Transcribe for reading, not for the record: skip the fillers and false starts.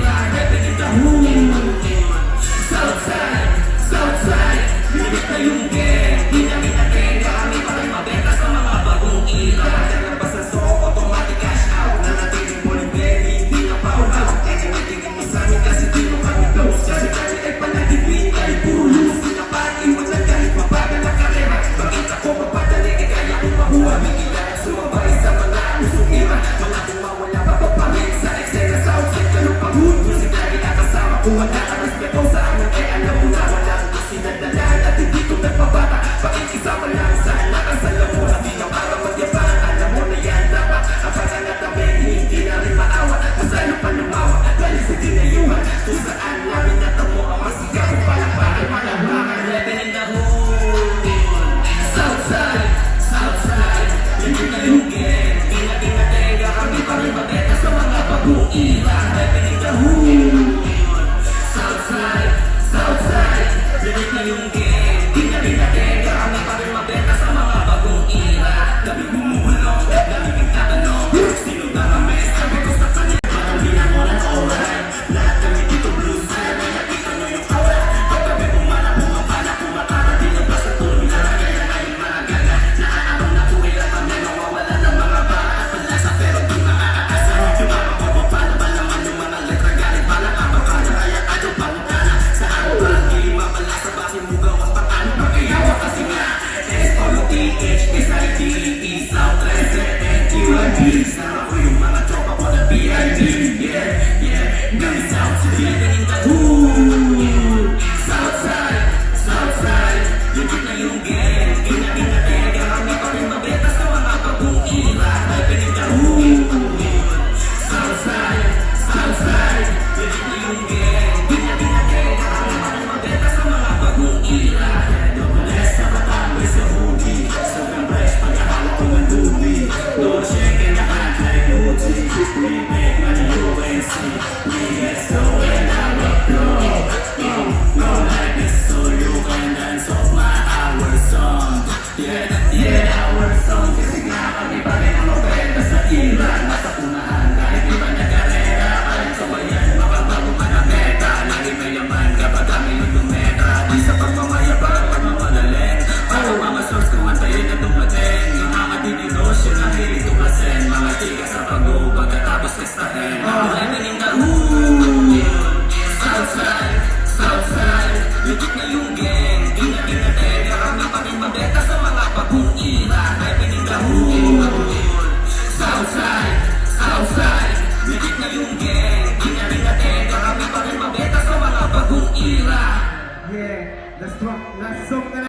ira, heaven in the hood. Southside, Southside, limit na yung gang. Di namin natenga, kami pa rin mabenta sa mga bagong ira. Lalabas sa stock, automatic cash out. Nanatiling mo rin belly, di na foul out. Kaya natingin mo sa amin kasi di mo kami close. Kasi kami ay panagibig, ay puro lose. Di na pag-iwanan kahit mabagal na karera. Bakit ako mapadali, kaya kung makuha bigilan. Sumabay sa mga usong ira. Mga bumawala papapamit sa eksena Southside, kalupagod. Music lagi nakasama, kung wala ka respeto sa amin, eh alam mo na walang sinadalan. At hindi ko nagpabata, pakikisama lang sana. Kasalam mo na di na para magyabang. Alam mo na yan dapat, ang pangalat namin hindi na rin maawa. Masalo pa lumawa, dahil sa dinayuhan. Kung saan namin natamo ang masigaw. Palakpakan, palakpakan, heaven in the hood. Southside, Southside, limit na yung gang. Ina-ina-tenga, kami pa rin mabenta sa mga bagong ira. Heaven in the hood. Southside, Southside, limit na yung gang. Ina-ina-tenga, kami pa rin mabenta sa mga bagong ira. Gabi bumulong, gabi nagtatanong, sino ba kami? Sabi ko sa kanya, parang binamoran, alright. Lahat kami dito blues, kaya may nakita nyo yung aura. Pagkabi pumana, pumapana, pumatara, di na basta tulong na lang. Kaya ngayong mga gaga, naaabang na kuwilan kami, mawawala ng mga bata. Panlasa pero di maaasa. Yung mga pagpapala ba naman yung mga letra galing pala. Abakala, kaya ayaw pangutana. Sa araw parang hindi mapalasa, basin mo gawas pang ano. Pagkayawa kasi nga, S-O-U-T-H, S-I-D-E, South 13, N-Q-I-B. Sama ko yung mga tropa ko na B-I-D. Yeah, yeah, kami Southside, living in the hood. Southside, Southside, legit na yung gang. Ina-ina-tenga, kami pa rin mabenta sa mga bagong ira. Living in the hood. Southside, Southside, legit na yung gang. Ina-ina-tenga, kami pa rin mabenta sa mga bagong ira. Double S na katamay sa hoodie. Sobrang fresh pagkahawak ko ng doobie. No shaking na hand like Uzi. We make money UNC. We get so and out of flow. No like this so you can dance off our song. Yeah, yeah, our song. Kasi nga kami pa rin ang mabenta sa ira. Nasa unahan kahit di ba nag-karera. Kahit sa bayan makabago ka na meta. Lagi may yaman kapag kami yung lumetra. Di sa pagmamayabang pagmamadali. Para mga source kumantayin na dumating. Yung mga dinegosyo na hilig tumasin. Mga chika sa pag-go pagkatapos kastahin. Living in the hood. Southside, Southside, legit na yung gang. Ina-ina-tenga, kami pa rin mabenta sa mga bagong ira. Living in the hood. Southside, Southside, legit na yung gang. Ina-ina-tenga, kami pa rin mabenta sa mga bagong ira. Yeah, last song na